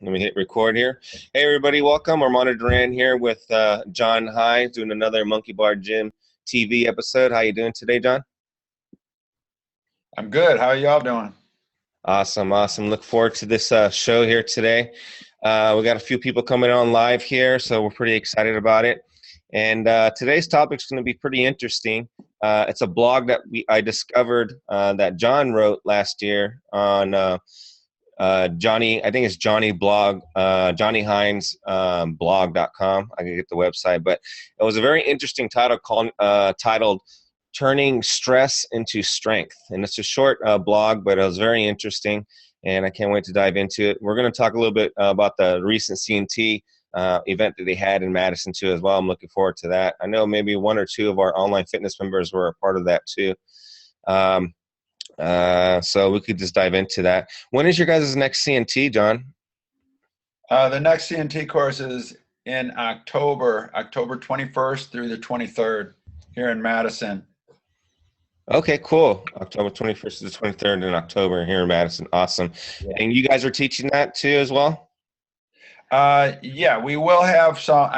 Let me hit record here. Hey, everybody, welcome. Armando Duran here with John High doing another Monkey Bar Gym TV episode. How you doing today, John? I'm good. How are y'all doing? Awesome, awesome. Look forward to this show here today. We got a few people coming on live here, so we're pretty excited about it. And today's topic is going to be pretty interesting. It's a blog that I discovered that John wrote last year on Johnny, I think it's Johnny blog, Johnny Hines blog.com. I can get the website, but it was a very interesting title titled Turning Stress into Strength. And it's a short blog, but it was very interesting, and I can't wait to dive into it. We're going to talk a little bit about the recent CNT event that they had in Madison too as well. I'm looking forward to that. I know maybe one or two of our online fitness members were a part of that too. So we could just dive into that. When is your guys' next CNT, John? The next CNT course is in October 21st through the 23rd here in Madison. Okay, cool. October 21st to the 23rd in October here in Madison. Awesome. Yeah. And you guys are teaching that too as well? Yeah, we will have some,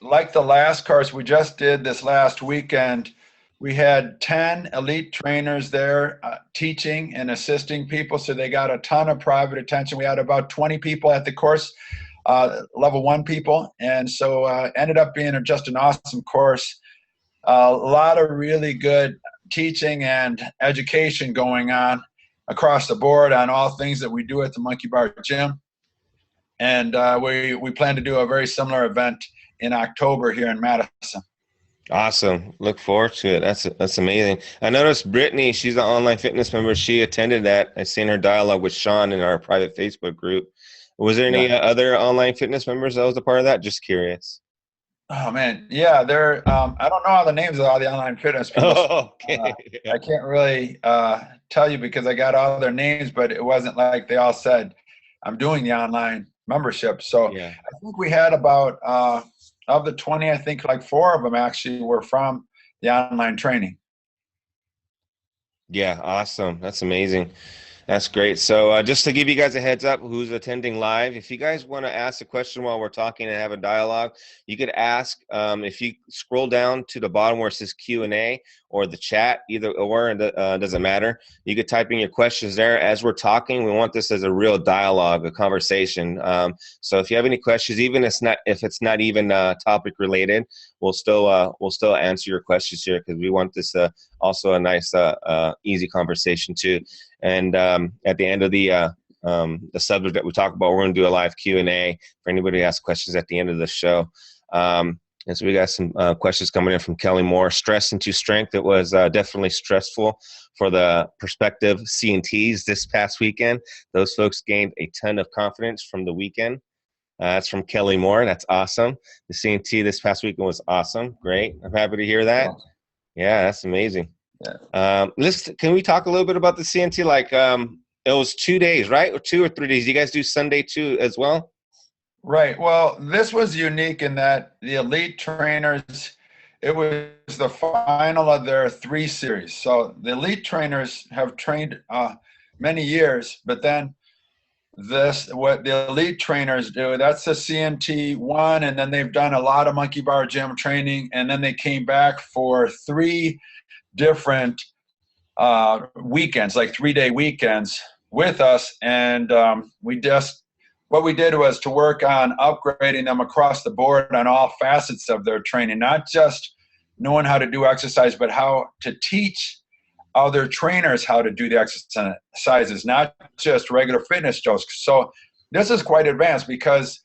like the last course we just did this last weekend. We had 10 elite trainers there teaching and assisting people, so they got a ton of private attention. We had about 20 people at the course, level 1 people, and so ended up being just an awesome course. A lot of really good teaching and education going on across the board on all things that we do at the Monkey Bar Gym. And we plan to do a very similar event in October here in Madison. Awesome. Look forward to it. That's amazing. I noticed Brittany, she's an online fitness member. She attended that. I seen her dialogue with Sean in our private Facebook group. Was there any other online fitness members that was a part of that? Just curious. Oh man, yeah. I don't know all the names of all the online fitness people. Oh, okay. I can't really tell you because I got all their names, but it wasn't like they all said, I'm doing the online membership. So yeah. I think we had about of the 20, I think like 4 of them actually were from the online training. Yeah, awesome. That's amazing. That's great. So just to give you guys a heads up who's attending live, if you guys want to ask a question while we're talking and have a dialogue, you could ask. If you scroll down to the bottom where it says Q&A or the chat, either or, doesn't matter. You could type in your questions there as we're talking. We want this as a real dialogue, a conversation. So if you have any questions, even if it's not even topic related, we'll still answer your questions here because we want this also a nice easy conversation too. And at the end of the subject that we talk about, we're going to do a live Q&A for anybody who has questions at the end of the show. And so we got some questions coming in from Kelly Moore. Stress into strength. It was definitely stressful for the prospective CNTs this past weekend. Those folks gained a ton of confidence from the weekend. That's from Kelly Moore. That's awesome. The CNT this past weekend was awesome. Great. I'm happy to hear that. Yeah, that's amazing. Yeah. Can we talk a little bit about the CNT? Like it was 2 days, right? Or 2 or 3 days. You guys do Sunday too as well? Right. Well, this was unique in that the elite trainers, it was the final of their 3 series. So the elite trainers have trained many years, but then what the elite trainers do, that's the CNT 1, and then they've done a lot of Monkey Bar Gym training, and then they came back for 3 different weekends, like 3-day weekends with us. And what we did was to work on upgrading them across the board on all facets of their training, not just knowing how to do exercise, but how to teach other trainers how to do the exercises, not just regular fitness jokes. So this is quite advanced because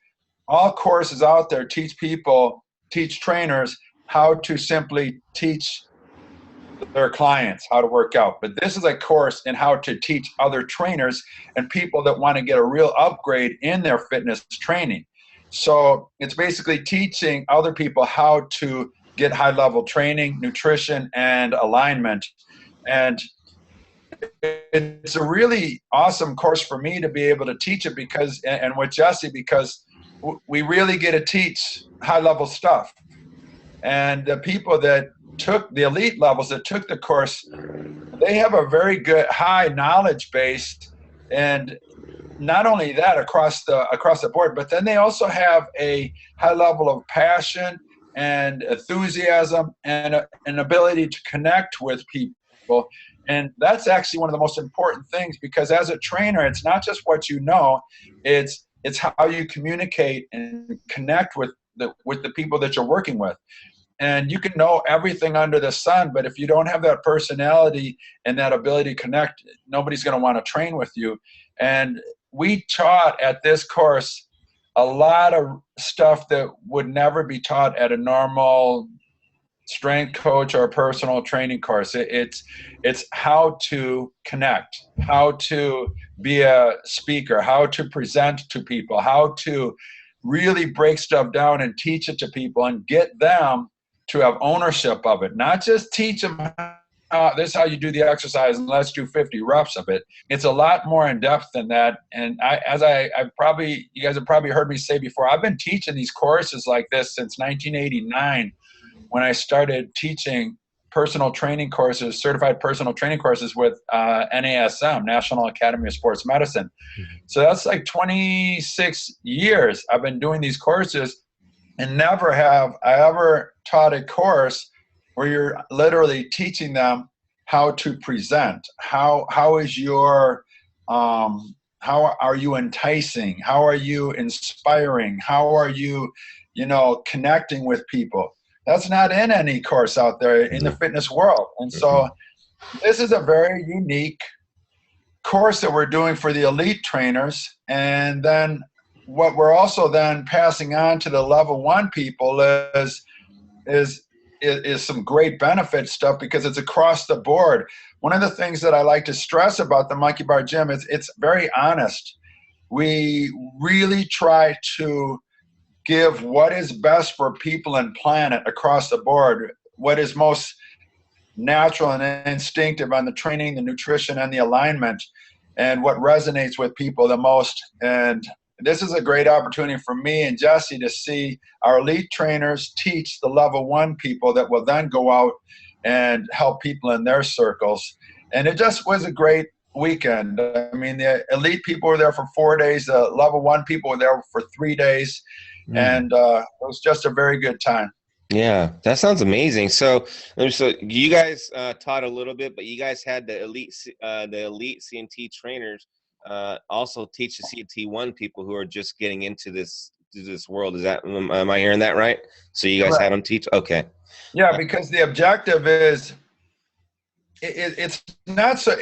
all courses out there teach trainers how to simply teach their clients how to work out. But this is a course in how to teach other trainers and people that want to get a real upgrade in their fitness training. So it's basically teaching other people how to get high-level training, nutrition, and alignment. And it's a really awesome course for me to be able to teach it and with Jesse, because we really get to teach high-level stuff. And the people that took the elite levels that took the course, they have a very good high knowledge base, and not only that across the board, but then they also have a high level of passion and enthusiasm and an ability to connect with people. And that's actually one of the most important things, because as a trainer, it's not just what you know, it's how you communicate and connect with the people that you're working with. And you can know everything under the sun, but if you don't have that personality and that ability to connect, nobody's going to want to train with you. And we taught at this course a lot of stuff that would never be taught at a normal strength coach or personal training course. It's how to connect, how to be a speaker, how to present to people, how to really break stuff down and teach it to people and get them to have ownership of it. Not just teach them this is how you do the exercise and let's do 50 reps of it. It's a lot more in depth than that. And you guys have probably heard me say before, I've been teaching these courses like this since 1989, when I started teaching personal training courses, certified personal training courses with NASM, National Academy of Sports Medicine. So that's like 26 years I've been doing these courses, and never have I ever taught a course where you're literally teaching them how to present. How is your how are you enticing? How are you inspiring? How are you, connecting with people? That's not in any course out there in the fitness world. And so this is a very unique course that we're doing for the elite trainers. And then what we're also then passing on to the level 1 people is some great benefit stuff, because it's across the board. One of the things that I like to stress about the Monkey Bar Gym is it's very honest. We really try to give what is best for people and planet across the board, what is most natural and instinctive on the training, the nutrition, and the alignment, and what resonates with people the most. And this is a great opportunity for me and Jesse to see our elite trainers teach the level 1 people that will then go out and help people in their circles. And it just was a great weekend. I mean, the elite people were there for 4 days. The level 1 people were there for 3 days. And it was just a very good time. Yeah, that sounds amazing. So you guys taught a little bit, but you guys had the elite CNT trainers also teach the CNT1 people who are just getting into this world. Am I hearing that right? So you guys had them teach? Okay. Yeah, because the objective is, it's not so.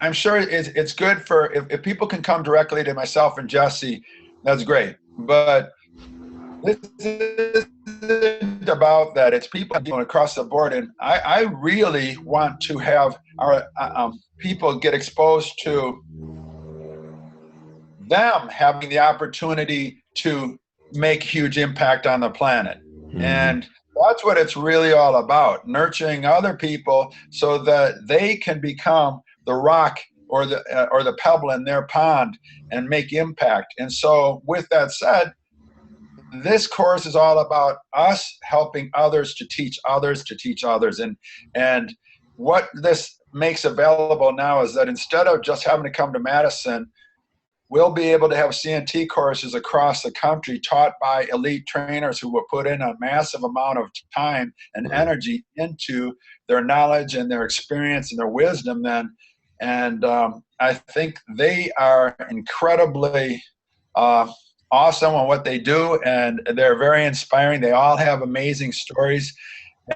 I'm sure it's good for if people can come directly to myself and Jesse, that's great. But this isn't about that. It's people going across the board, and I really want to have our people get exposed to them having the opportunity to make huge impact on the planet. And that's what it's really all about, nurturing other people so that they can become the rock or the pebble in their pond and make impact. And so with that said, this course is all about us helping others to teach others to teach others. And what this makes available now is that instead of just having to come to Madison, we'll be able to have CNT courses across the country taught by elite trainers who will put in a massive amount of time and energy into their knowledge and their experience and their wisdom then. And I think they are incredibly awesome on what they do, and they're very inspiring. They all have amazing stories,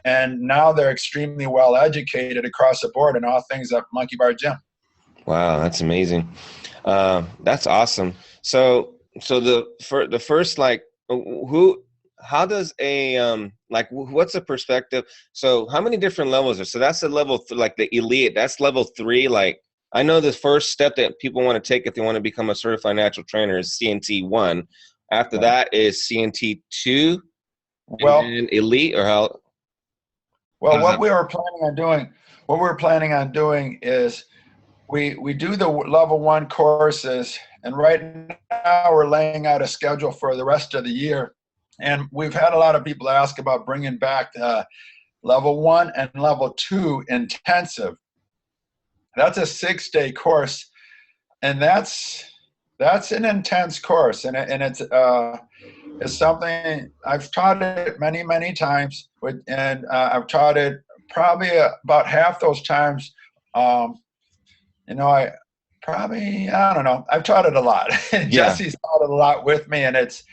and now they're extremely well educated across the board in all things at Monkey Bar Gym. Wow, that's amazing. That's awesome. So the first, like, how does what's the perspective? So how many different levels are? So that's the level like the elite. That's level 3. Like, I know the first step that people want to take if they want to become a certified natural trainer is CNT1. After that is CNT2. Well, and elite, or how? Well, what we're planning on doing is we do the level 1 courses, and right now we're laying out a schedule for the rest of the year. And we've had a lot of people ask about bringing back the level 1 and level 2 intensive. That's a 6-day course, and that's That's an intense course, and it's something I've taught it many, many times, and I've taught it probably about half those times. Um, I don't know. I've taught it a lot. Yeah. Jesse's taught it a lot with me, and it's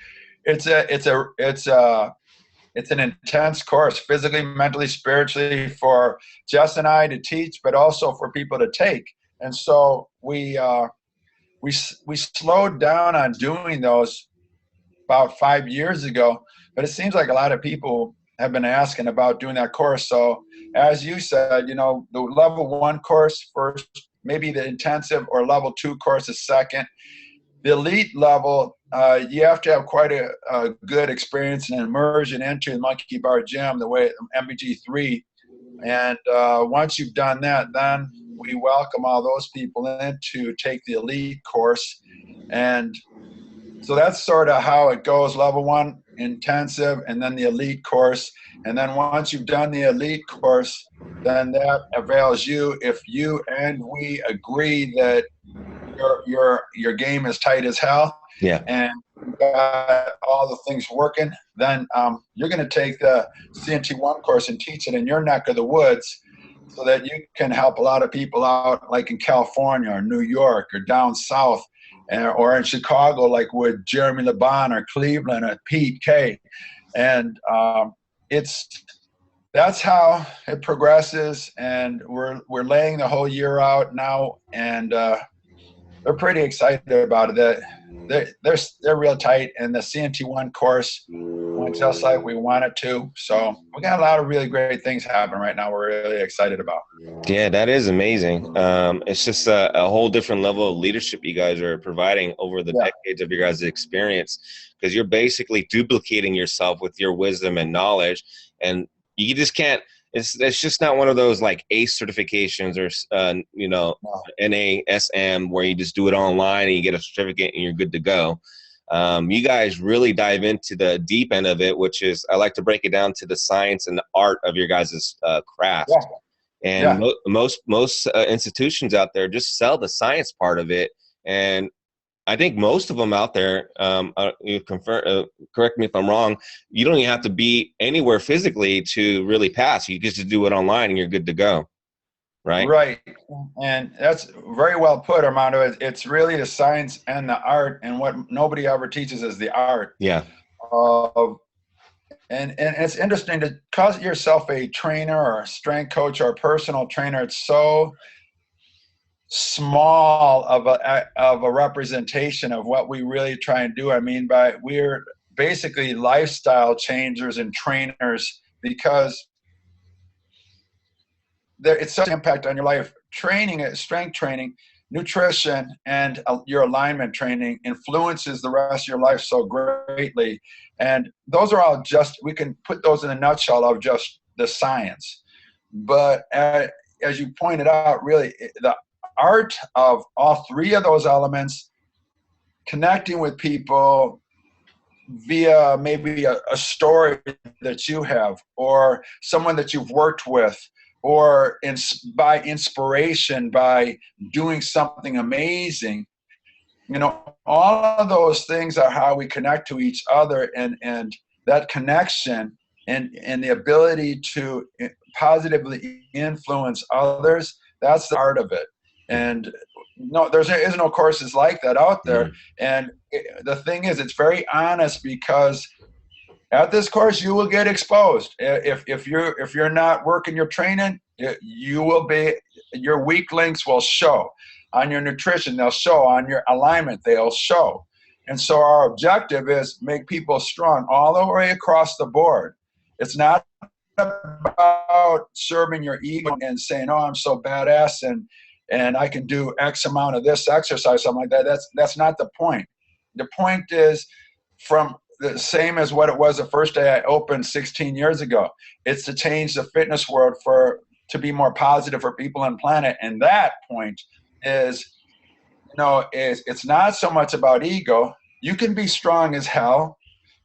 an intense course, physically, mentally, spiritually, for Jess and I to teach, but also for people to take. And so we slowed down on doing those about 5 years ago, but it seems like a lot of people have been asking about doing that course. So as you said, the level 1 course first, maybe the intensive or level 2 course is second. The elite level, you have to have quite a good experience and immersion into the Monkey Bar Gym, the way MBG-3. And once you've done that, then we welcome all those people in to take the elite course. And so that's sort of how it goes: level 1 intensive, and then the elite course. And then once you've done the elite course, then that avails you if you and we agree that your game is tight as hell. Yeah. And you got all the things working, then you're going to take the CNT1 course and teach it in your neck of the woods, so that you can help a lot of people out, like in California or New York or down south, or in Chicago, like with Jeremy Laban, or Cleveland or Pete K. And that's how it progresses. And we're laying the whole year out now, and they're pretty excited about it. They're real tight, and the CNT1 course went just like we want it to. So we got a lot of really great things happening right now. We're really excited about. Yeah, that is amazing. It's just a whole different level of leadership you guys are providing over the decades of your guys' experience, because you're basically duplicating yourself with your wisdom and knowledge, and you just can't. It's just not one of those like ACE certifications or NASM where you just do it online and you get a certificate and you're good to go. You guys really dive into the deep end of it, which is, I like to break it down to the science and the art of your guys' craft. Yeah. And most institutions out there just sell the science part of it. And I think most of them out there, correct me if I'm wrong, you don't even have to be anywhere physically to really pass. You just do it online and you're good to go, right? Right. And that's very well put, Armando. It's really the science and the art, and what nobody ever teaches is the art. Yeah. And it's interesting to call yourself a trainer or a strength coach or a personal trainer. It's so small of a representation of what we really try and do. I mean, we're basically lifestyle changers and trainers, because it's such an impact on your life. Training, strength training, nutrition, and your alignment training influences the rest of your life so greatly. And those are all we can put those in a nutshell of just the science. But as you pointed out, really, the art of all three of those elements, connecting with people via maybe a story that you have, or someone that you've worked with, or by inspiration, by doing something amazing. All of those things are how we connect to each other, and that connection and the ability to positively influence others, that's the art of it. And no, there is no courses like that out there. And the thing is, it's very honest, because at this course you will get exposed. If you're not working your training, your weak links will show. On your nutrition, they'll show. On your alignment, they'll show. And so our objective is make people strong all the way across the board. It's not about serving your ego and saying, "Oh, I'm so badass and I can do X amount of this exercise," something like that. That's not the point. The point is, from the same as what it was the first day I opened 16 years ago. It's to change the fitness world to be more positive for people on the planet. And that point is, it's not so much about ego. You can be strong as hell,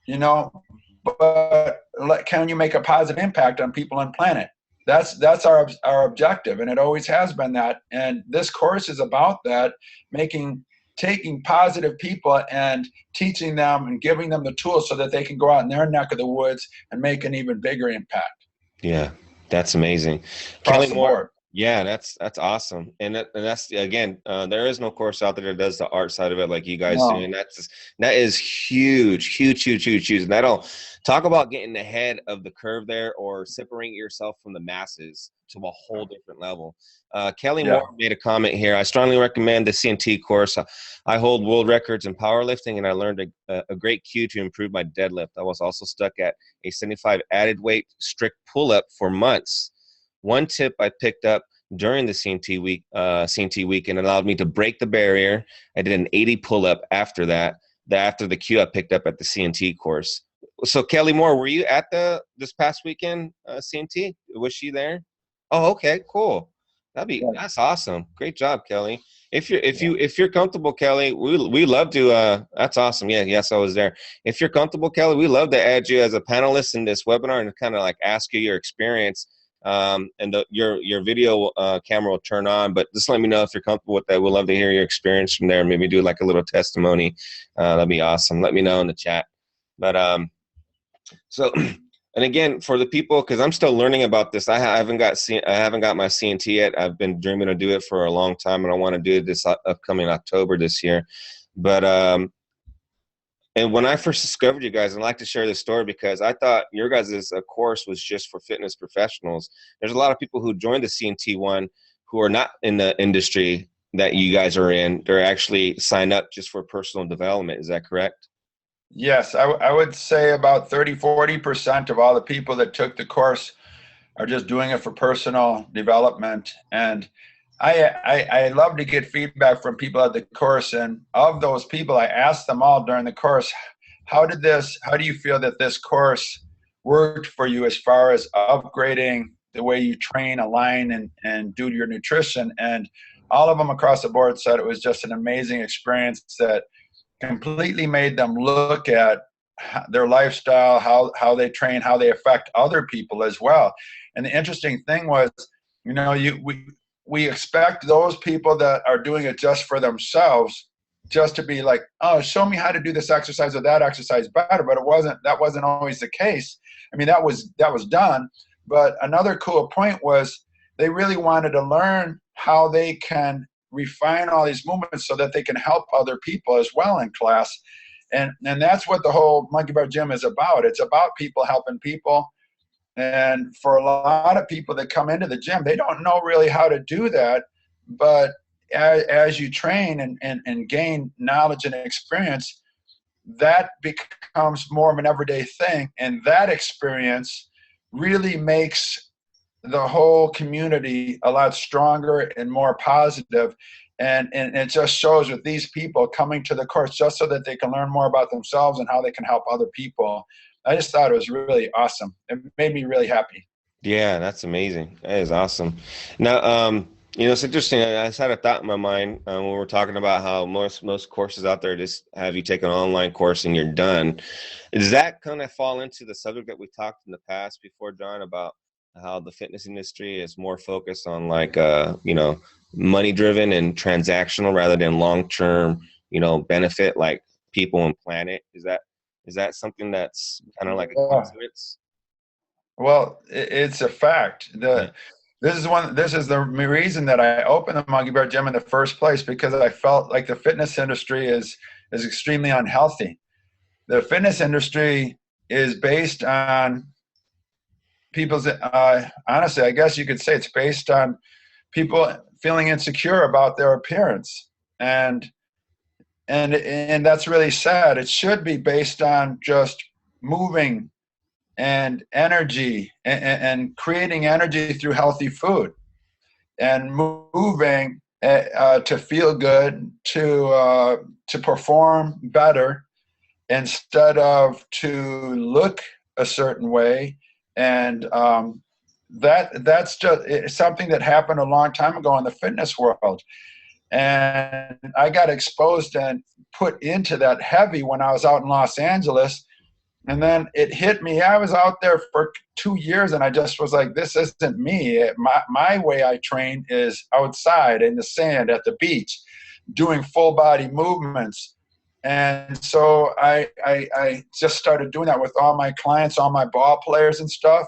but can you make a positive impact on people on the planet? That's our objective, and it always has been that. And this course is about that, taking positive people and teaching them and giving them the tools so that they can go out in their neck of the woods and make an even bigger impact Yeah, that's amazing. across Kelly the Moore. board. Yeah, that's awesome. And that's again, there is no course out there that does the art side of it like you guys do. No. And that is huge, huge, huge, huge, huge. And that'll talk about getting ahead of the curve there or separating yourself from the masses to a whole different level. Kelly Yeah. Moore made a comment here. I strongly recommend the CNT course. I hold world records in powerlifting, and I learned a great cue to improve my deadlift. I was also stuck at a 75 added weight strict pull-up for months. One tip I picked up during the CNT weekend allowed me to break the barrier. I did an 80 pull-up after that. After the cue I picked up at the CNT course. So Kelly Moore, were you at this past weekend CNT? Was she there? Oh, okay, cool. That's awesome. Great job, Kelly. If you're comfortable, Kelly, we love to. That's awesome. Yeah, yes, I was there. If you're comfortable, Kelly, we love to add you as a panelist in this webinar and kind of like ask you your experience. And your video camera will turn on, but just let me know if you're comfortable with that. We'd love to hear your experience from there. Maybe do like a little testimony. That'd be awesome. Let me know in the chat. But so, and again, for the people, because I'm still learning about this, I haven't got my CNT yet. I've been dreaming to do it for a long time, and I want to do it this upcoming October this year. But and when I first discovered you guys, I'd like to share this story because I thought your guys' course was just for fitness professionals. There's a lot of people who joined the CNT one who are not in the industry that you guys are in. They're actually signed up just for personal development. Is that correct? Yes, I would say about 30–40% of all the people that took the course are just doing it for personal development. And I love to get feedback from people at the course. And of those people, I asked them all during the course, how do you feel that this course worked for you as far as upgrading the way you train, align, and do your nutrition? And all of them across the board said it was just an amazing experience that completely made them look at their lifestyle, how they train, how they affect other people as well. And the interesting thing was, we expect those people that are doing it just for themselves just to be like, oh, show me how to do this exercise or that exercise better. But that wasn't always the case. I mean, that was done. But another cool point was they really wanted to learn how they can refine all these movements so that they can help other people as well in class. And that's what the whole Monkey Bar Gym is about. It's about people helping people. And for a lot of people that come into the gym, they don't know really how to do that. But as you train and gain knowledge and experience, that becomes more of an everyday thing. And that experience really makes the whole community a lot stronger and more positive. And it just shows with these people coming to the course just so that they can learn more about themselves and how they can help other people. I just thought it was really awesome. It made me really happy. Yeah, that's amazing. That is awesome. Now, it's interesting. I just had a thought in my mind when we're talking about how most courses out there just have you take an online course and you're done. Does that kind of fall into the subject that we talked in the past before, John, about how the fitness industry is more focused on like, money driven and transactional rather than long-term, benefit like people and planet? Is that something that's kind of like a coincidence? Well, it's a fact. This is the reason that I opened the Monkey Bar Gym in the first place, because I felt like the fitness industry is extremely unhealthy. The fitness industry is based on people's, honestly, I guess you could say it's based on people feeling insecure about their appearance. And that's really sad. It should be based on just moving and energy and creating energy through healthy food and moving to feel good, to perform better instead of to look a certain way. And that's just something that happened a long time ago in the fitness world. And I got exposed and put into that heavy when I was out in Los Angeles. And then it hit me. I was out there for 2 years and I just was like, this isn't me. My way I train is outside in the sand at the beach. doing full body movements. And so I just started doing that with all my clients, all my ball players and stuff,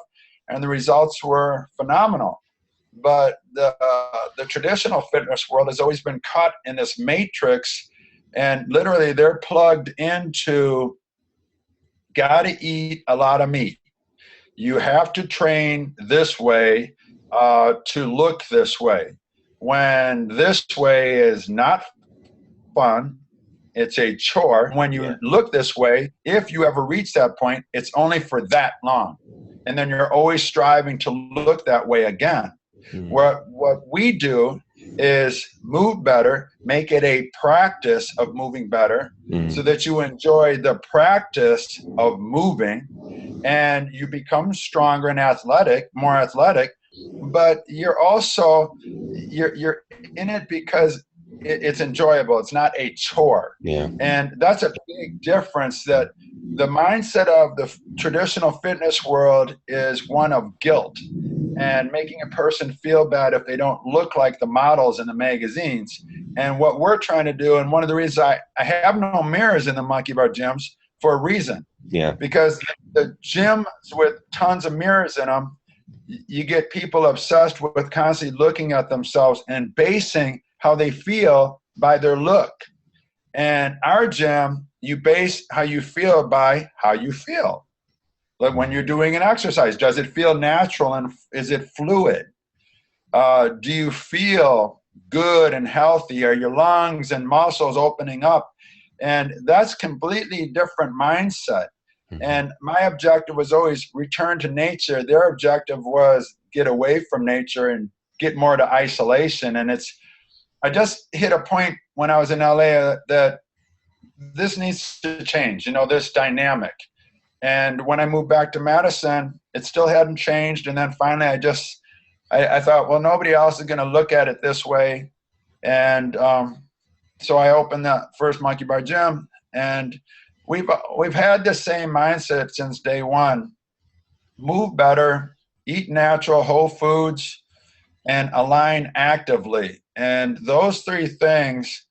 and the results were phenomenal. But the traditional fitness world has always been caught in this matrix, and literally they're plugged into, gotta eat a lot of meat. You have to train this way to look this way. When this way is not fun, it's a chore. When you look this way, if you ever reach that point, it's only for that long. And then you're always striving to look that way again. What we do is move better, make it a practice of moving better, so that you enjoy the practice of moving, and you become stronger and athletic, more athletic. But you're also you're in it because it's enjoyable. It's not a chore. And that's a big difference. That the mindset of the traditional fitness world is one of guilt and making a person feel bad if they don't look like the models in the magazines. And what we're trying to do, and one of the reasons I have no mirrors in the monkey bar gyms for a reason. Because the gyms with tons of mirrors in them, you get people obsessed with constantly looking at themselves and basing how they feel by their look. And our gym, you base how you feel by how you feel. Like when you're doing an exercise, does it feel natural and is it fluid? Do you feel good and healthy? Are your lungs and muscles opening up? And that's completely different mindset. And my objective was always return to nature. Their objective was get away from nature and get more to isolation. And I just hit a point when I was in LA that this needs to change, this dynamic. And when I moved back to Madison, it still hadn't changed. And then finally I thought, well, nobody else is going to look at it this way. And so I opened the first Monkey Bar Gym, and we've had the same mindset since day one. Move better, eat natural whole foods, and align actively. And those three things,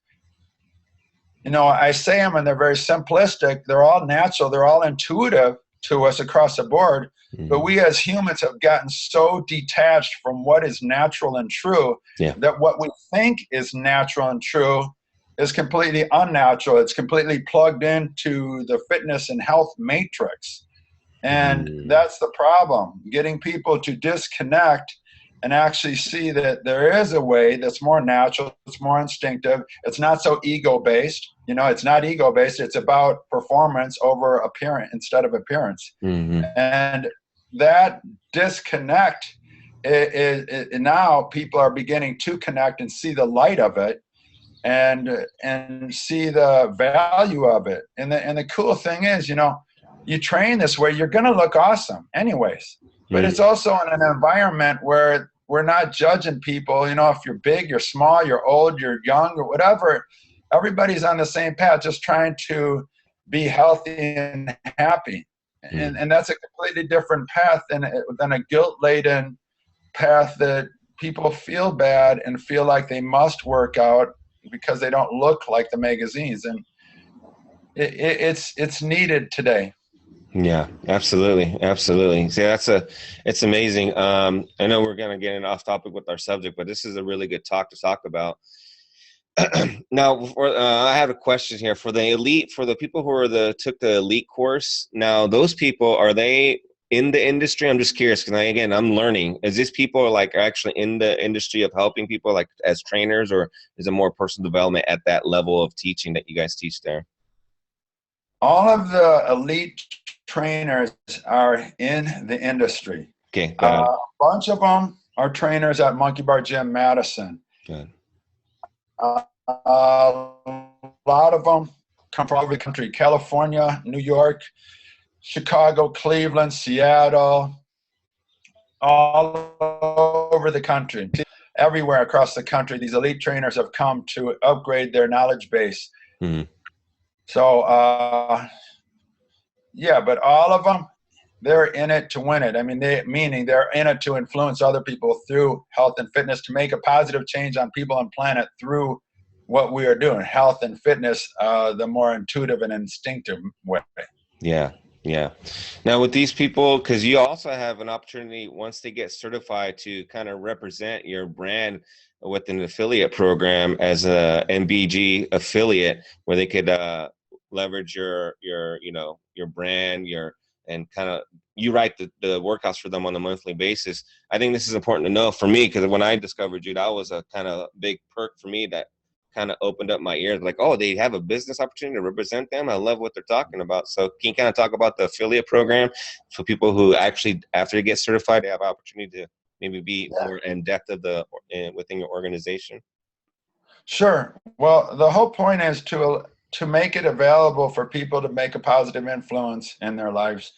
I say them and they're very simplistic. They're all natural. They're all intuitive to us across the board. But we as humans have gotten so detached from what is natural and true that what we think is natural and true is completely unnatural. It's completely plugged into the fitness and health matrix. And that's the problem, getting people to disconnect and actually see that there is a way that's more natural, it's more instinctive, it's not so ego-based. It's not ego-based, it's about performance over appearance instead of appearance. And that disconnect, now people are beginning to connect and see the light of it and see the value of it. And the cool thing is, you train this way, you're going to look awesome anyways. But it's also in an environment where we're not judging people. If you're big, you're small, you're old, you're young, or whatever. Everybody's on the same path, just trying to be healthy and happy. And that's a completely different path than a guilt-laden path that people feel bad and feel like they must work out because they don't look like the magazines. And it's needed today. Yeah, absolutely. See, it's amazing. I know we're going to get off topic with our subject, but this is a really good talk to talk about. Now, I have a question here for the elite, for the people who took the elite course. Now, those people, are they in the industry? I'm just curious because I'm learning. Is these people actually in the industry of helping people as trainers, or is it more personal development at that level of teaching that you guys teach there? All of the elite trainers are in the industry. Okay, a bunch of them are trainers at Monkey Bar Gym Madison. Good. A lot of them come from all over the country: California, New York, Chicago, Cleveland, Seattle, all over the country. Everywhere across the country, these elite trainers have come to upgrade their knowledge base. So, but all of them, they're in it to win it. Meaning they're in it to influence other people through health and fitness, to make a positive change on people and planet through what we are doing, health and fitness, the more intuitive and instinctive way. Yeah. Yeah. Now with these people, because you also have an opportunity once they get certified to kind of represent your brand with an affiliate program as a MBG affiliate, where they could leverage your your brand, and kind of you write the workouts for them on a monthly basis. I think this is important to know for me, because when I discovered you, that was a kind of big perk for me that kind of opened up my ears, like, oh, they have a business opportunity to represent them. I love what they're talking about. So can you kind of talk about the affiliate program for people who actually, after they get certified, they have opportunity to maybe be more in depth of within your organization? Sure. Well, the whole point is to make it available for people to make a positive influence in their lives,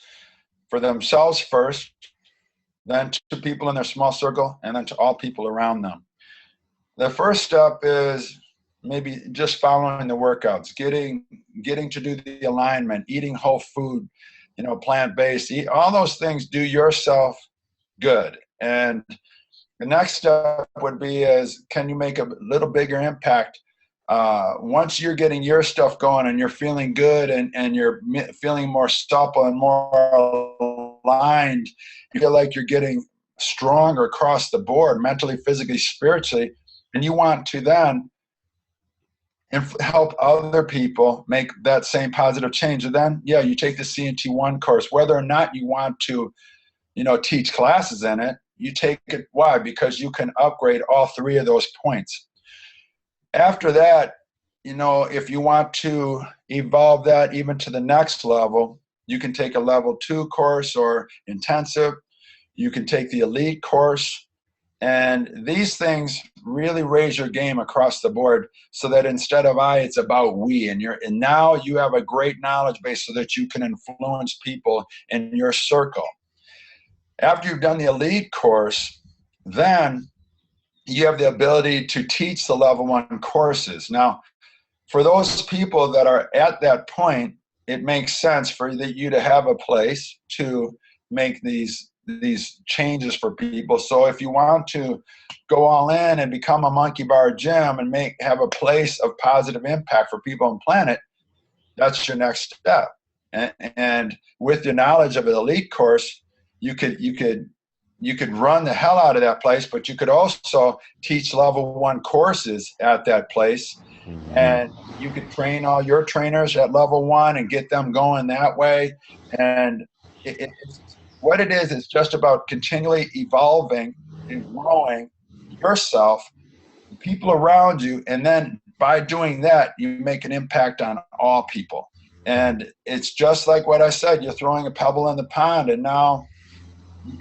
for themselves first, then to people in their small circle, and then to all people around them. The first step is maybe just following the workouts, getting to do the alignment, eating whole food, plant-based, all those things do yourself good. And the next step would be is, can you make a little bigger impact? Once you're getting your stuff going and you're feeling good and you're feeling more supple and more aligned, you feel like you're getting stronger across the board, mentally, physically, spiritually, and you want to then help other people make that same positive change. And then, yeah, you take the CNT1 course, whether or not you want to, teach classes in it, you take it. Why? Because you can upgrade all three of those points. After that, if you want to evolve that even to the next level, you can take a level 2 course or intensive. You can take the elite course. And these things really raise your game across the board, so that instead of I, it's about we. And now you have a great knowledge base so that you can influence people in your circle. After you've done the elite course, then you have the ability to teach the level 1 courses. Now, for those people that are at that point, it makes sense for you to have a place to make these changes for people. So if you want to go all in and become a monkey bar gym and have a place of positive impact for people on the planet, that's your next step. And with your knowledge of an elite course, you could run the hell out of that place, but you could also teach level 1 courses at that place. And you could train all your trainers at level 1 and get them going that way. And what it is just about continually evolving and growing yourself, the people around you, and then by doing that, you make an impact on all people. And it's just like what I said, you're throwing a pebble in the pond, and now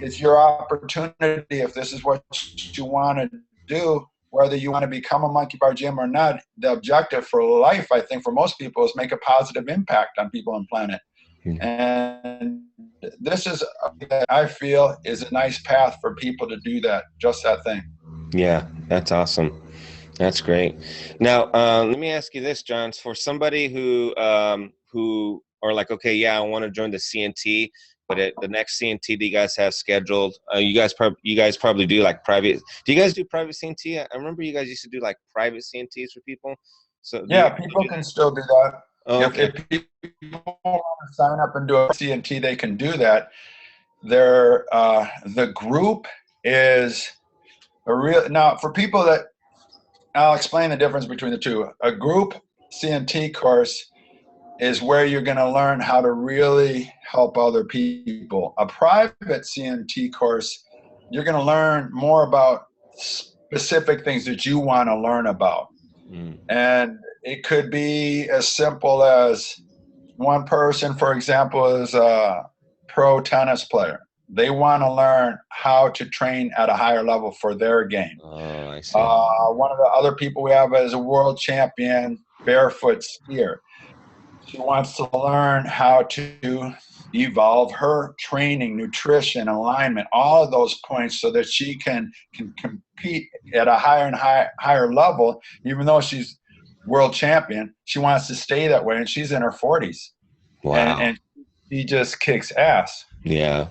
it's your opportunity, if this is what you want to do, whether you want to become a monkey bar gym or not. The objective for life, I think, for most people, is make a positive impact on people on the planet. And this is, I feel, is a nice path for people to do just that thing. Yeah, that's awesome. That's great. Now, let me ask you this, John. For somebody who are like, okay, yeah, I want to join the CNT, but the next CNT that you guys have scheduled, you guys probably do like private. Do you guys do private CNT? I remember you guys used to do like private CNTs for people. So yeah, people can still do that. Oh, okay. If people want to sign up and do a CNT, they can do that. The group is now for people that, I'll explain the difference between the two. A group CNT course is where you're going to learn how to really help other people. A private CNT course, you're going to learn more about specific things that you want to learn about. And it could be as simple as one person, for example, is a pro tennis player. They want to learn how to train at a higher level for their game. Oh, I see. One of the other people we have is a world champion barefoot skier. She wants to learn how to evolve her training, nutrition, alignment, all of those points, so that she can compete at a higher and higher level. Even though she's world champion, she wants to stay that way, and she's in her 40s. Wow. And she just kicks ass. Yeah,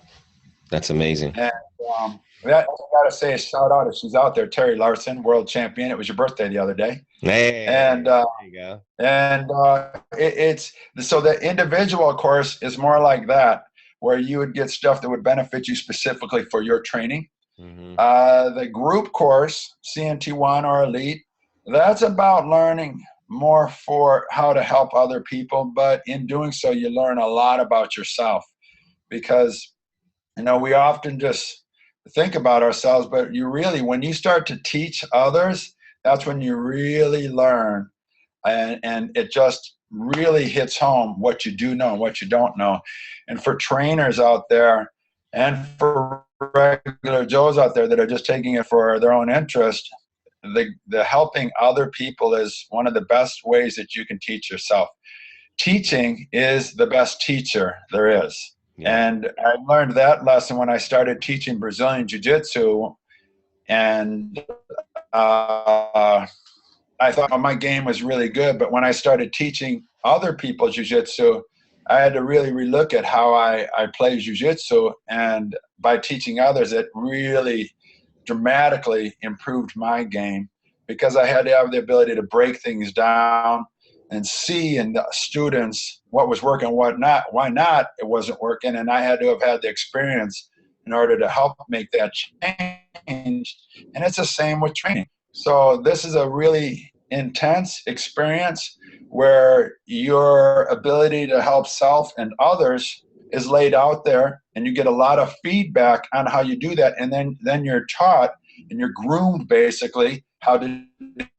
that's amazing. And That I gotta say a shout out if she's out there, Terry Larson, world champion. It was your birthday the other day, Hey, and there you go. it's so the individual course is more like that, where you would get stuff that would benefit you specifically for your training. Hmm. The group course, CNT1 or Elite, that's about learning more for how to help other people, but in doing so, you learn a lot about yourself because we often just think about ourselves, but you really, when you start to teach others, that's when you really learn, and it just really hits home what you do know and what you don't know. And for trainers out there and for regular Joes out there that are just taking it for their own interest, the helping other people is one of the best ways that you can teach yourself. Teaching is the best teacher there is. Yeah. And I learned that lesson when I started teaching Brazilian Jiu-Jitsu, and I thought my game was really good, but when I started teaching other people Jiu-Jitsu, I had to really relook at how I play Jiu-Jitsu, and by teaching others, it really dramatically improved my game because I had to have the ability to break things down and see in the students what was working, what not, why not it wasn't working, and I had to have had the experience in order to help make that change. And it's the same with training. So this is a really intense experience where your ability to help self and others is laid out there, and you get a lot of feedback on how you do that, and then you're taught and you're groomed basically how to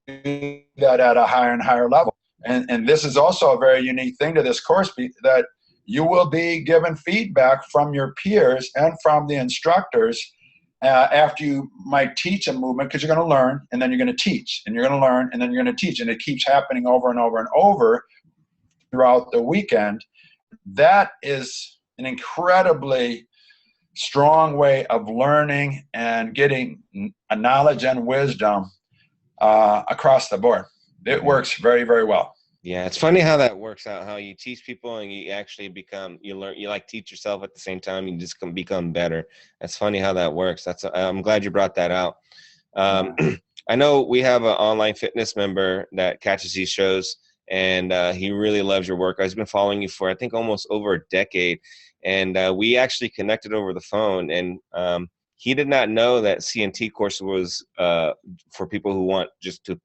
do that at a higher and higher level. And this is also a very unique thing to this course, that you will be given feedback from your peers and from the instructors after you might teach a movement, because you're going to learn and then you're going to teach and you're going to learn and then you're going to teach, and it keeps happening over and over and over throughout the weekend. That is an incredibly strong way of learning and getting a knowledge and wisdom across the board. It works very, very well. Yeah, it's funny how that works out, how you teach people and you actually you learn, you like teach yourself at the same time, you just become better. That's funny how that works. I'm glad you brought that out. I know we have an online fitness member that catches these shows, and he really loves your work. I've been following you for, I think, almost over a decade, and we actually connected over the phone, and he did not know that CNT course was for people who want just to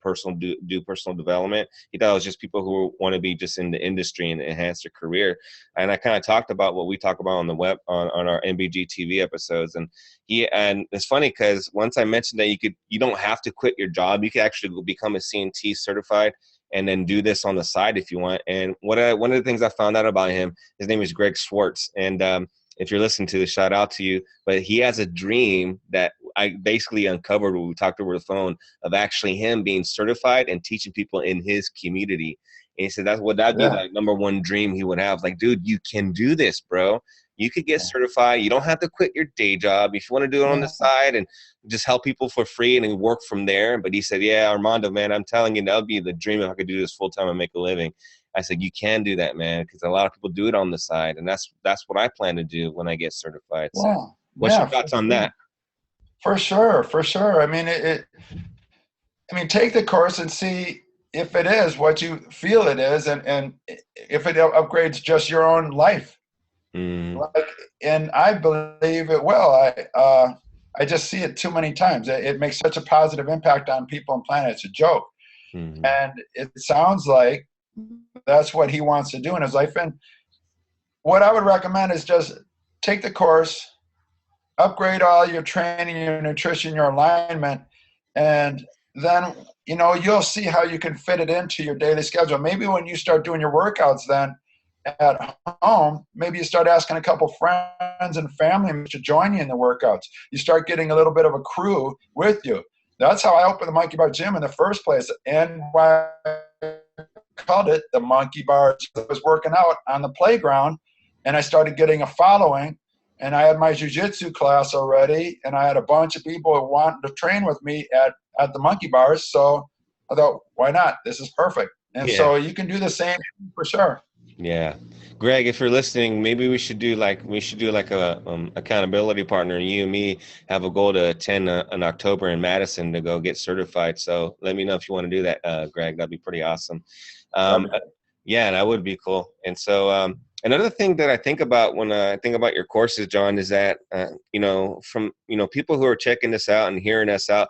do personal development. He thought it was just people who want to be just in the industry and enhance their career. And I kind of talked about what we talk about on the web on our MBG-TV episodes. And it's funny because once I mentioned that you don't have to quit your job, you can actually become a CNT certified and then do this on the side if you want. And one of the things I found out about him, his name is Greg Schwartz, and if you're listening to this, shout out to you. But he has a dream that I basically uncovered when we talked over the phone, of actually him being certified and teaching people in his community. And he said that'd be like number one dream he would have. Like, dude, you can do this, bro. You could get certified. You don't have to quit your day job if you want to do it on the side and just help people for free and then work from there. But he said, yeah, Armando, man, I'm telling you, that would be the dream if I could do this full time and make a living. I said, you can do that, man, because a lot of people do it on the side, and that's what I plan to do when I get certified. So, what's your thoughts on that? For sure, for sure. I mean, take the course and see if it is what you feel it is, and if it upgrades just your own life. And I believe it will. I just see it too many times. It makes such a positive impact on people and planet. It's a joke, and it sounds like that's what he wants to do in his life. And what I would recommend is just take the course, upgrade all your training, your nutrition, your alignment, and then you'll see how you can fit it into your daily schedule. Maybe when you start doing your workouts then at home, maybe you start asking a couple friends and family to join you in the workouts. You start getting a little bit of a crew with you. That's how I opened the Monkey Bar Gym in the first place, and why I called it the Monkey Bar. I was working out on the playground, and I started getting a following, and I had my jiu-jitsu class already, and I had a bunch of people who wanted to train with me at the Monkey Bars. So I thought, why not? This is perfect. And so you can do the same for sure. Yeah. Greg, if you're listening, maybe we should do like a accountability partner. You and me have a goal to attend in October in Madison to go get certified. So let me know if you want to do that, Greg. That'd be pretty awesome. Um, That'd yeah, that would be cool. And so another thing that I think about when I think about your courses, John, is that you know, from people who are checking this out and hearing us out,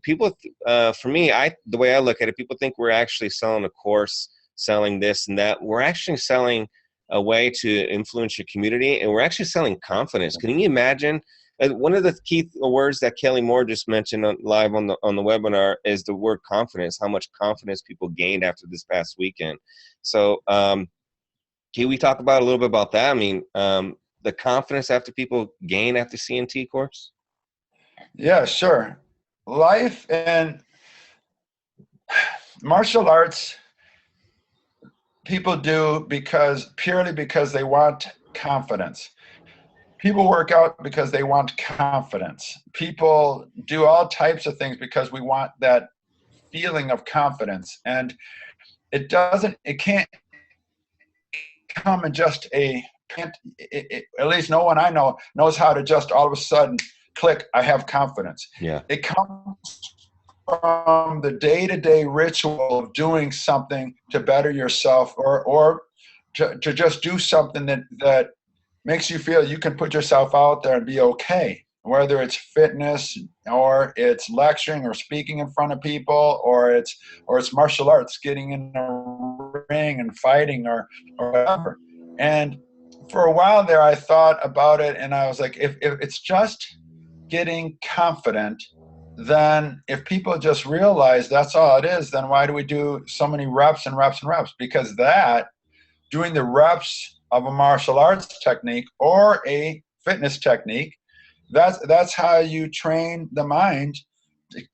people for me, the way I look at it, people think we're actually selling a course, selling this and that. We're actually selling a way to influence your community, and we're actually selling confidence. Can you imagine? One of the key words that Kelly Moore just mentioned live on the webinar is the word confidence. How much confidence people gained after this past weekend. So, can we talk about a little bit about that? I mean, the confidence after people gain after CNT course. Yeah, sure. Life and martial arts, people do purely because they want confidence. People work out because they want confidence. People do all types of things because we want that feeling of confidence. And it can't come in just at least no one I know knows how to just all of a sudden click, I have confidence. Yeah. It comes from the day-to-day ritual of doing something to better yourself, or to just do something that makes you feel you can put yourself out there and be okay, whether it's fitness or it's lecturing or speaking in front of people, or it's martial arts, getting in a ring and fighting or whatever. And for a while there, I thought about it and I was like, if it's just getting confident, then if people just realize that's all it is, then why do we do so many reps and reps and reps? Because doing the reps of a martial arts technique or a fitness technique, that's how you train the mind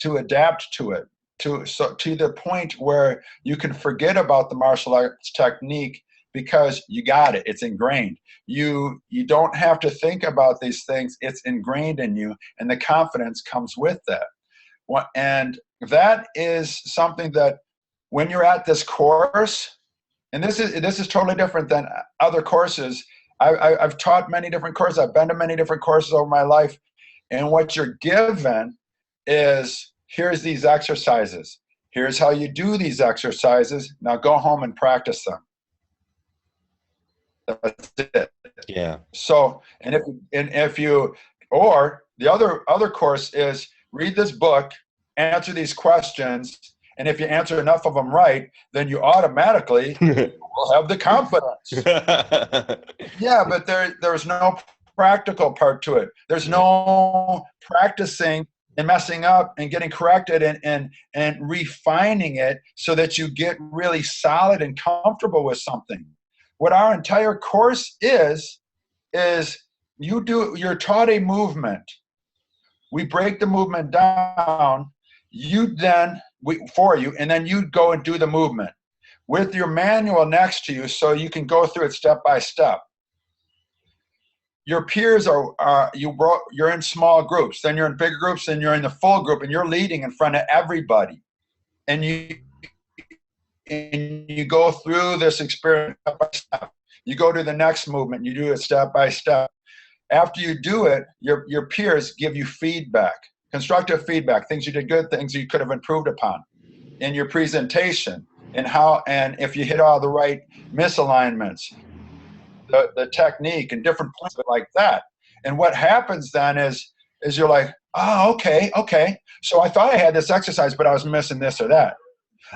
to adapt to it, to the point where you can forget about the martial arts technique because you got it. It's ingrained. You don't have to think about these things. It's ingrained in you, and the confidence comes with that. And that is something that when you're at this course, and this is totally different than other courses. I've taught many different courses. I've been to many different courses over my life. And what you're given is, here's these exercises. Here's how you do these exercises. Now go home and practice them. That's it. Yeah. So, or the other course is, read this book, answer these questions, and if you answer enough of them right, then you automatically will have the confidence. Yeah, but there's no practical part to it. There's no practicing and messing up and getting corrected and refining it so that you get really solid and comfortable with something. What our entire course is you're taught a movement. We break the movement down, for you, and then you go and do the movement with your manual next to you so you can go through it step by step. Your peers you're in small groups, then you're in bigger groups, then you're in the full group, and you're leading in front of everybody. And you go through this experience step by step. You go to the next movement, you do it step by step. After you do it, your peers give you feedback, constructive feedback, things you did good, things you could have improved upon in your presentation, and if you hit all the right misalignments, the technique and different points like that. And what happens then is you're like, oh, okay. So I thought I had this exercise, but I was missing this or that.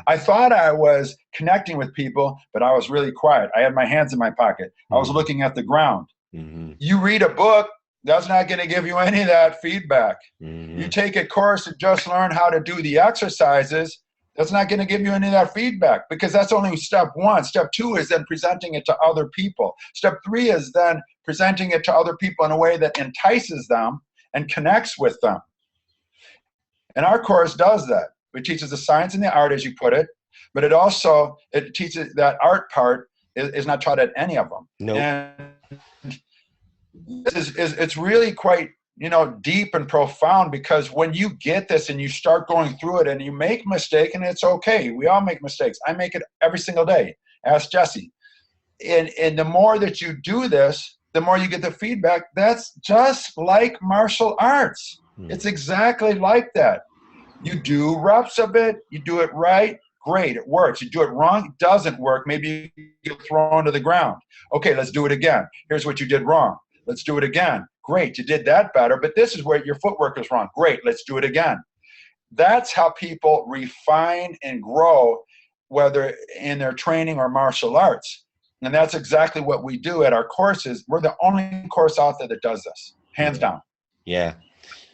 I thought I was connecting with people, but I was really quiet. I had my hands in my pocket. I was looking at the ground. Mm-hmm. You read a book, that's not going to give you any of that feedback. Mm-hmm. You take a course and just learn how to do the exercises, that's not going to give you any of that feedback, because that's only step one. Step two is then presenting it to other people. Step three is then presenting it to other people in a way that entices them and connects with them. And our course does that. It teaches the science and the art, as you put it, but it teaches that art part is not taught at any of them. Nope. And it's really quite deep and profound, because when you get this and you start going through it and you make a mistake, and it's okay, we all make mistakes. I make it every single day. Ask Jesse. and the more that you do this, the more you get the feedback. That's just like martial arts. It's exactly like that. You do reps of it, you do it right, great, it works. You do it wrong, it doesn't work. Maybe you get thrown to the ground. Okay, let's do it again. Here's what you did wrong. Let's do it again. Great, you did that better, but this is where your footwork is wrong. Great, let's do it again. That's how people refine and grow, whether in their training or martial arts. And that's exactly what we do at our courses. We're the only course out there that does this, hands down. Yeah.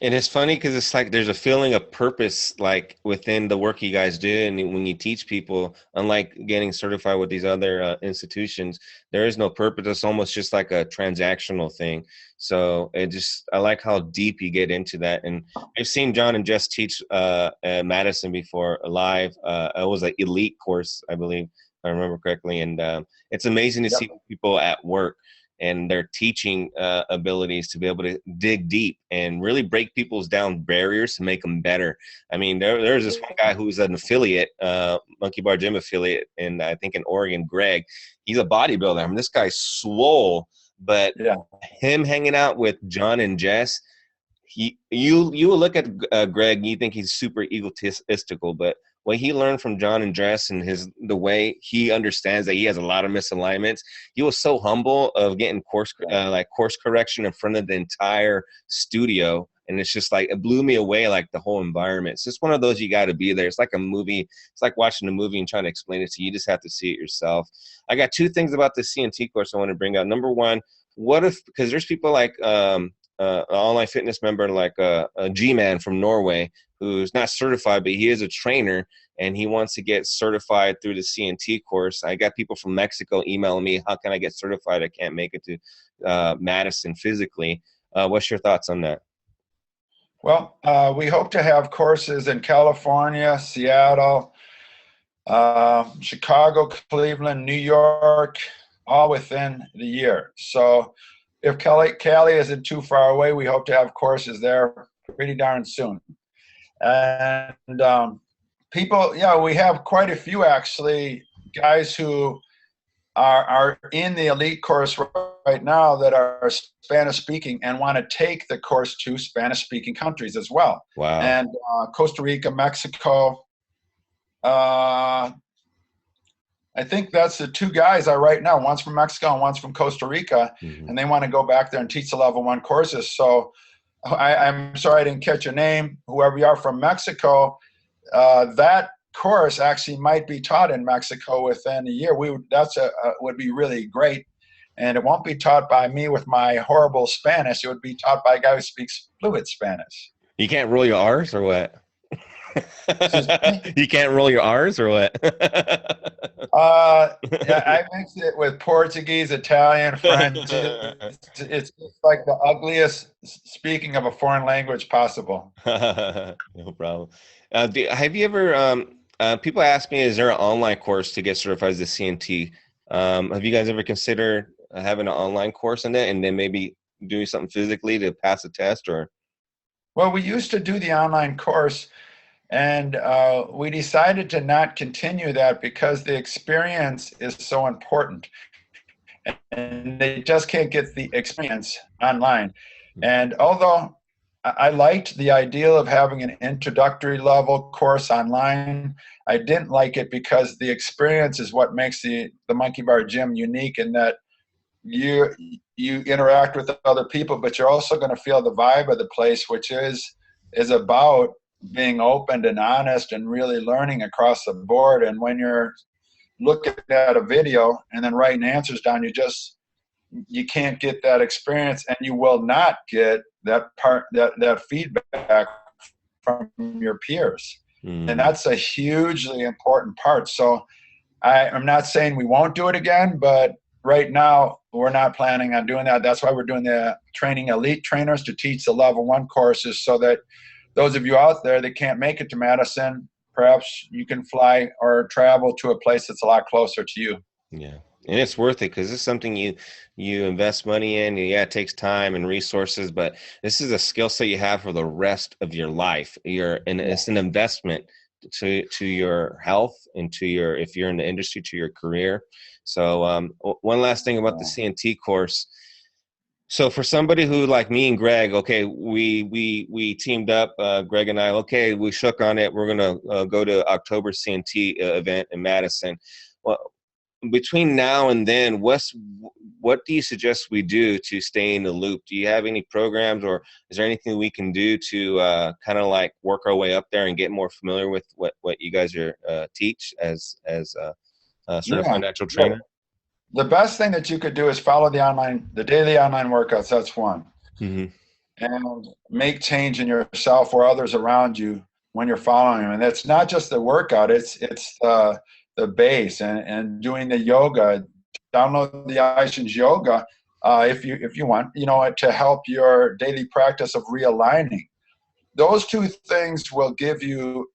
And it's funny because it's like there's a feeling of purpose like within the work you guys do. And when you teach people, unlike getting certified with these other institutions, there is no purpose. It's almost just like a transactional thing. So I like how deep you get into that. And I've seen John and Jess teach at Madison before live. It was an elite course, I believe, if I remember correctly. And it's amazing to see people at work and their teaching abilities to be able to dig deep and really break people's down barriers to make them better. I mean, there's this one guy who's an affiliate, Monkey Bar Gym affiliate, and I think in Oregon, Greg. He's a bodybuilder. I mean, this guy's swole, but him hanging out with John and Jess, you will look at Greg and you think he's super egotistical, but what he learned from John and Jess and the way he understands that he has a lot of misalignments, he was so humble of getting course correction in front of the entire studio. And it's just like, it blew me away, like the whole environment. It's just one of those, you got to be there. It's like a movie. It's like watching a movie and trying to explain it to you. You just have to see it yourself. I got two things about the CNT course I want to bring up. Number one, because there's people like an online fitness member like a G-Man from Norway who's not certified, but he is a trainer and he wants to get certified through the CNT course. I got people from Mexico emailing me, how can I get certified? I can't make it to Madison physically. What's your thoughts on that? Well, we hope to have courses in California, Seattle, Chicago, Cleveland, New York, all within the year. So if Cali isn't too far away, we hope to have courses there pretty darn soon. And people, we have quite a few actually, guys who are in the elite course right now that are Spanish speaking and want to take the course to Spanish speaking countries as well. Wow. And Costa Rica, Mexico, I think that's the two guys are right now. One's from Mexico and one's from Costa Rica, and they want to go back there and teach the level 1 courses. So I'm sorry I didn't catch your name. Whoever you are from Mexico, that course actually might be taught in Mexico within a year. Would be really great, and it won't be taught by me with my horrible Spanish. It would be taught by a guy who speaks fluent Spanish. You can't roll your R's or what? You can't roll your R's or what? I mix it with Portuguese, Italian, French. It's just like the ugliest speaking of a foreign language possible. No problem. Have you ever, people ask me, is there an online course to get certified as a CNT? Have you guys ever considered having an online course in it and then maybe doing something physically to pass a test? Or? Well, we used to do the online course, and we decided to not continue that because the experience is so important. And they just can't get the experience online. And although I liked the idea of having an introductory level course online, I didn't like it because the experience is what makes the Monkey Bar Gym unique, in that you interact with other people, but you're also going to feel the vibe of the place, which is about being open and honest and really learning across the board. And when you're looking at a video and then writing answers down, you can't get that experience, and you will not get that feedback from your peers. And that's a hugely important part. So I'm not saying we won't do it again, but right now we're not planning on doing that. That's why we're doing the training elite trainers to teach the level 1 courses, so that those of you out there that can't make it to Madison, perhaps you can fly or travel to a place that's a lot closer to you. Yeah. And it's worth it because it's something you invest money in. Yeah, it takes time and resources, but this is a skill set you have for the rest of your life. It's an investment to your health and if you're in the industry, to your career. So one last thing about the CNT course. So for somebody who like me and Greg, okay, we teamed up, Greg and I, okay, we shook on it. We're going to go to October CNT event in Madison. Well, between now and then, what do you suggest we do to stay in the loop? Do you have any programs, or is there anything we can do to kind of like work our way up there and get more familiar with what you guys are teach as a certified natural trainer? The best thing that you could do is follow the daily online workouts. That's one. Mm-hmm. And make change in yourself or others around you when you're following them. And it's not just the workout, it's the base and doing the yoga. Download the Aishin's yoga if you want, to help your daily practice of realigning. Those two things will give you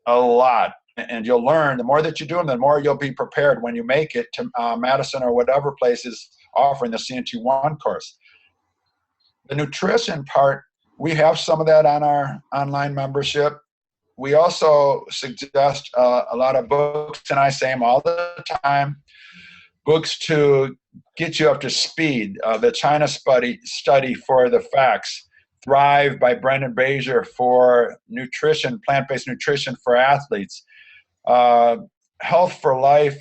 a lot, and you'll learn. The more that you do them, the more you'll be prepared when you make it to Madison or whatever place is offering the CNT1 course. The nutrition part, we have some of that on our online membership. We also suggest a lot of books, and I say them all the time, books to get you up to speed. The China study for the facts, Thrive by Brendan Brazier for nutrition, plant-based nutrition for athletes, Health for Life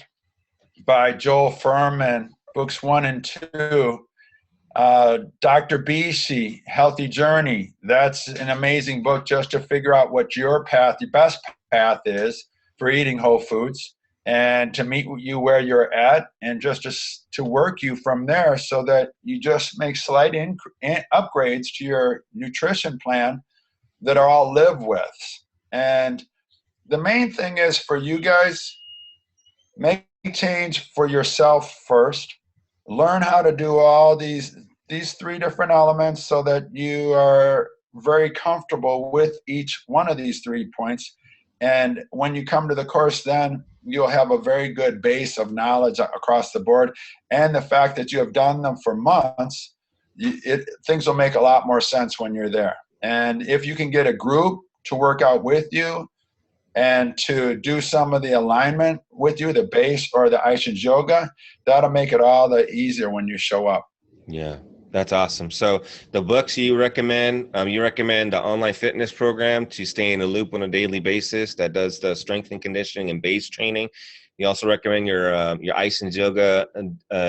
by Joel Furman, books 1 and 2. Dr. Bishi, Healthy Journey. That's an amazing book just to figure out what your best path is for eating whole foods and to meet you where you're at and just to work you from there so that you just make slight upgrades to your nutrition plan that are all live with. And the main thing is for you guys, make change for yourself first. Learn how to do all these 3 different elements so that you are very comfortable with each one of these 3 points. And when you come to the course, then you'll have a very good base of knowledge across the board. And the fact that you have done them for months, things will make a lot more sense when you're there. And if you can get a group to work out with you and to do some of the alignment with you, the base or the Aishin's yoga, that'll make it all the easier when you show up. Yeah, that's awesome. So the books you recommend the online fitness program to stay in the loop on a daily basis that does the strength and conditioning and base training. You also recommend your Aishin's yoga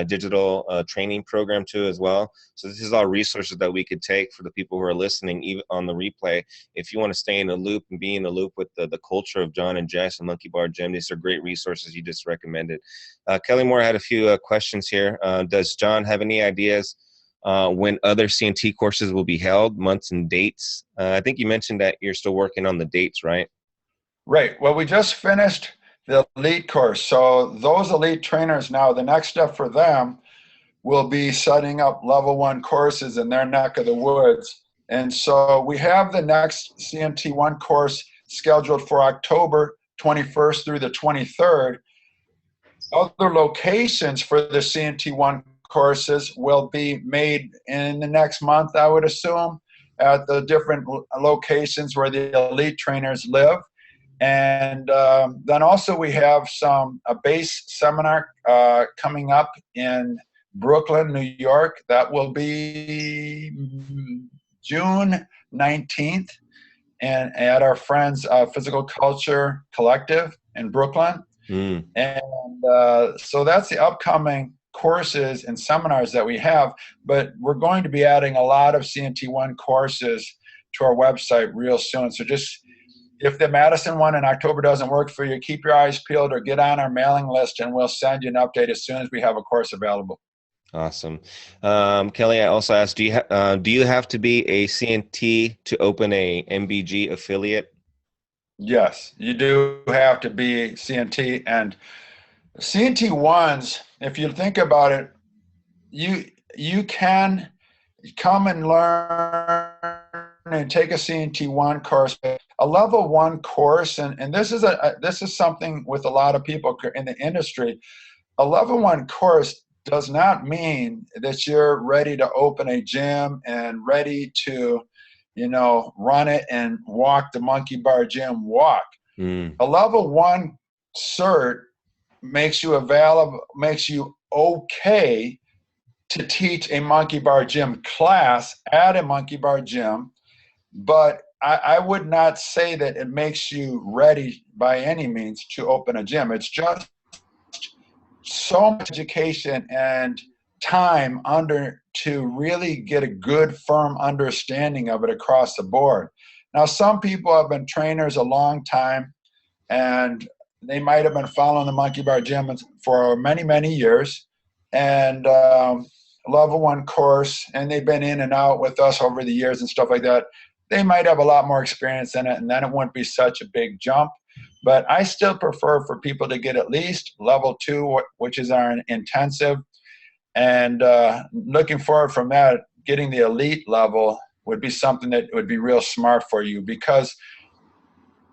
digital training program too as well. So this is all resources that we could take for the people who are listening, even on the replay. If you want to stay in the loop and be in the loop with the culture of John and Jess and Monkey Bar Gym, these are great resources you just recommended. Kelly Moore had a few questions here. Does John have any ideas when other CNT courses will be held, months and dates? I think you mentioned that you're still working on the dates, right? Right. Well, we just finished the elite course. So those elite trainers now, the next step for them will be setting up level 1 courses in their neck of the woods. And so we have the next CNT1 course scheduled for October 21st through the 23rd. Other locations for the CNT1 courses will be made in the next month, I would assume, at the different locations where the elite trainers live. And then also we have a base seminar coming up in Brooklyn, New York. That will be June 19th and at our friends Physical Culture Collective in Brooklyn. And so that's the upcoming courses and seminars that we have, but we're going to be adding a lot of CNT1 courses to our website real soon. So just, if the Madison one in October doesn't work for you, keep your eyes peeled or get on our mailing list and we'll send you an update as soon as we have a course available. Awesome. Kelly, I also asked, do you have to be a CNT to open a MBG affiliate? Yes, you do have to be CNT, and CNT ones, if you think about it, you can come and learn and take a CNT1 course, a level 1 course, and this is something with a lot of people in the industry. A level 1 course does not mean that you're ready to open a gym and ready to, run it and walk the Monkey Bar Gym walk. A level 1 cert makes you available, makes you okay to teach a monkey bar gym class at a monkey bar gym, but I would not say that it makes you ready by any means to open a gym. It's just so much education and time under to really get a good, firm understanding of it across the board. Now, some people have been trainers a long time, and they might have been following the monkey bar gym for many, many years, and level one course, and they've been in and out with us over the years and stuff like that. They might have a lot more experience in it, and then it wouldn't be such a big jump. But I still prefer for people to get at least level 2, which is our intensive, and looking forward from that, getting the elite level would be something that would be real smart for you, because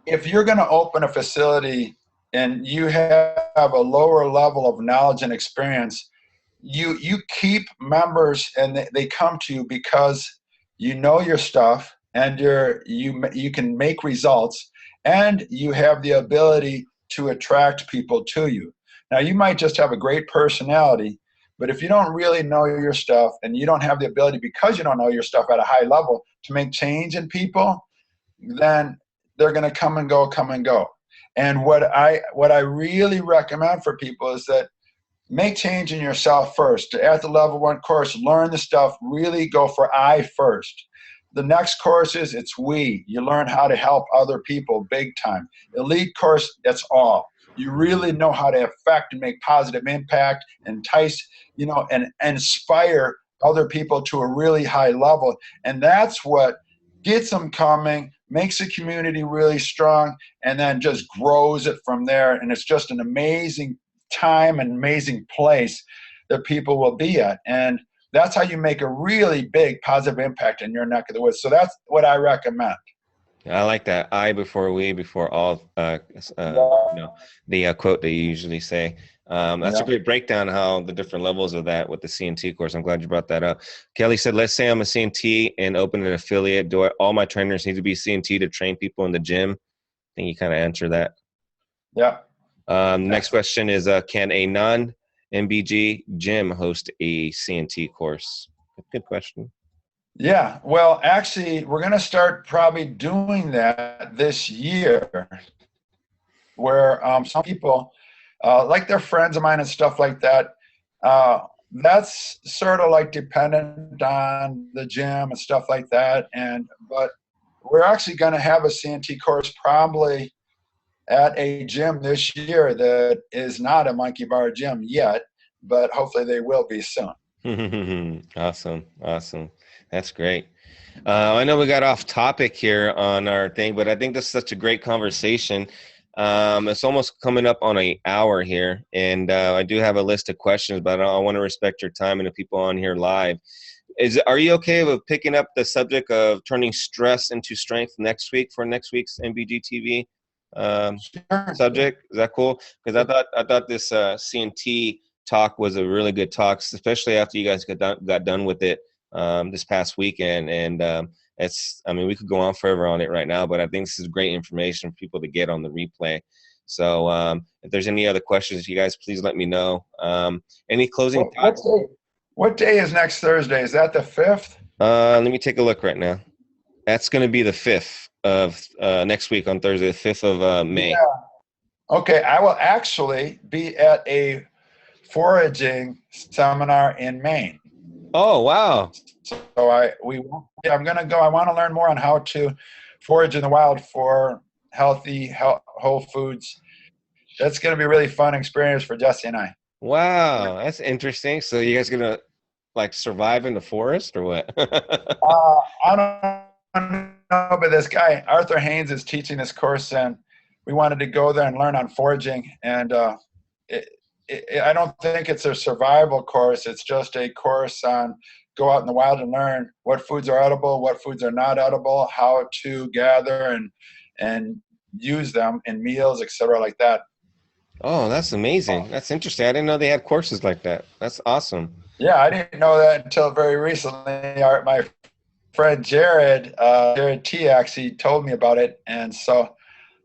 if you're going to open a facility and you have a lower level of knowledge and experience, you keep members, and they come to you because you know your stuff, and you can make results, and you have the ability to attract people to you. Now, you might just have a great personality, but if you don't really know your stuff, and you don't have the ability, because you don't know your stuff at a high level, to make change in people, then they're going to come and go. And what I really recommend for people is that make change in yourself first. At the level 1 course, learn the stuff, really go for I first. The next courses, it's we. You learn how to help other people big time. Elite course, that's all. You really know how to affect and make positive impact, entice, and inspire other people to a really high level. And that's what gets them coming, makes the community really strong, and then just grows it from there. And it's just an amazing time and amazing place that people will be at. And that's how you make a really big positive impact in your neck of the woods. So that's what I recommend. I like that. I before we, before all, the quote that you usually say. That's a great breakdown how the different levels of that with the CNT course. I'm glad you brought that up. Kelly said, let's say I'm a CNT and open an affiliate. Do all my trainers need to be CNT to train people in the gym? I think you kind of answered that. Yeah. Next question is, can a non-MBG gym host a CNT course? Good question. Yeah, well, actually, we're going to start probably doing that this year, where some people, like their friends of mine and stuff like that, that's sort of like dependent on the gym and stuff like that. But we're actually going to have a CNT course probably at a gym this year that is not a monkey bar gym yet, but hopefully they will be soon. Awesome. That's great. I know we got off topic here on our thing, but I think this is such a great conversation. It's almost coming up on an hour here, and I do have a list of questions, but I want to respect your time and the people on here live. Are you okay with picking up the subject of turning stress into strength next week for next week's MBG-TV subject? Is that cool? Because I thought this CNT talk was a really good talk, especially after you guys got done with it this past weekend. And we could go on forever on it right now, but I think this is great information for people to get on the replay. So if there's any other questions, you guys please let me know. Any closing thoughts? What day is next Thursday? Is that the 5th? Let me take a look right now. That's going to be the 5th of next week on Thursday, the 5th of May. Yeah. Okay, I will actually be at a foraging seminar in Maine. Oh, wow. So I'm going to go. I want to learn more on how to forage in the wild for healthy, whole foods. That's going to be a really fun experience for Jesse and I. Wow, that's interesting. So you guys going to survive in the forest or what? I don't know, but this guy, Arthur Haynes, is teaching this course, and we wanted to go there and learn on foraging. And I don't think it's a survival course. It's just a course on go out in the wild and learn what foods are edible, what foods are not edible, how to gather and use them in meals, etc., like that. Oh, that's amazing. That's interesting. I didn't know they had courses like that. That's awesome. Yeah, I didn't know that until very recently. My friend Jared T actually told me about it, and so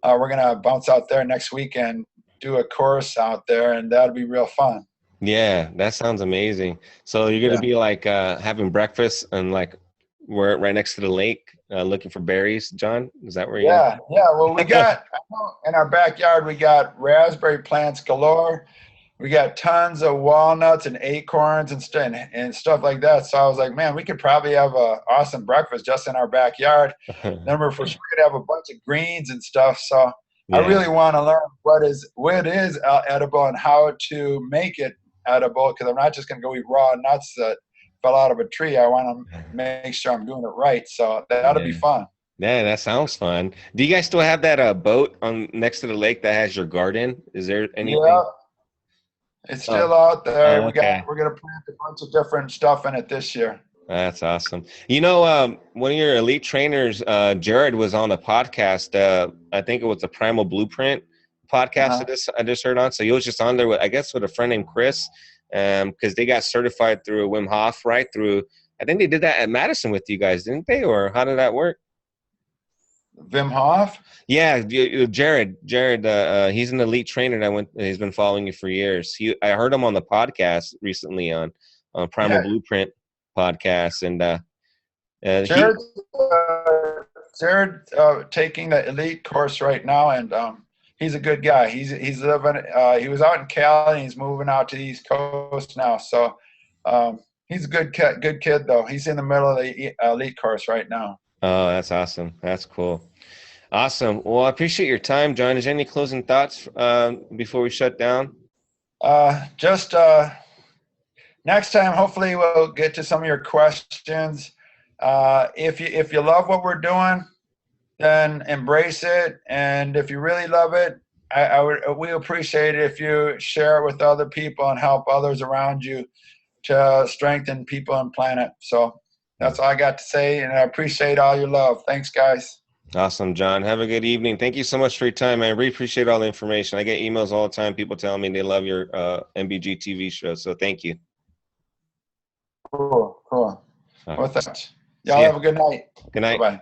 we're gonna bounce out there next weekend do a course out there, and that'd be real fun. Yeah, that sounds amazing. So you're gonna Yeah. be like having breakfast and like we're right next to the lake, looking for berries, John. Is that where you're Yeah, yeah. Well, we got I know in our backyard we got raspberry plants galore. We got tons of walnuts and acorns and stuff like that. So I was like, man, we could probably have a awesome breakfast just in our backyard. gonna? Then we're for sure gonna have a bunch of greens and stuff. So I Yeah. really want to learn what is edible and how to make it edible, because I'm not just gonna go eat raw nuts that fell out of a tree. I want to make sure I'm doing it right. So that'll be Yeah. fun. Yeah, that sounds fun. Do you guys still have that boat on next to the lake that has your garden? Is there Yeah, anything? it's Oh, still out there. oh, okay. We're gonna plant a bunch of different stuff in it this year. That's awesome. You know, one of your elite trainers, Jared, was on a podcast. I think it was the Primal Blueprint podcast. Uh-huh. I just heard on. So he was just on there with, I guess, with a friend named Chris, because they got certified through Wim Hof, right? Through, I think they did that at Madison with you guys, didn't they? Or how did that work? Wim Hof. Yeah, Jared. Jared, he's an elite trainer that he's been following you for years. I heard him on the podcast recently on Primal Yeah, Blueprint podcast, and he. Jared. Jared taking the elite course right now, and he's a good guy. He's living. He was out in Cali, and he's moving out to the East Coast now. So he's a good kid. Good kid, though. He's in the middle of the elite course right now. Oh, that's awesome. That's cool. Awesome. Well, I appreciate your time, John. Is there any closing thoughts before we shut down? Just next time, hopefully, we'll get to some of your questions. If you love what we're doing, then embrace it. And if you really love it, we appreciate it if you share it with other people and help others around you to strengthen people and planet. So that's all I got to say, and I appreciate all your love. Thanks, guys. Awesome, John. Have a good evening. Thank you so much for your time. I really appreciate all the information. I get emails all the time. People telling me they love your MBG TV show. So thank you. Cool. All Well, right. thanks. See Y'all ya. have a good night. Good night. Bye-bye.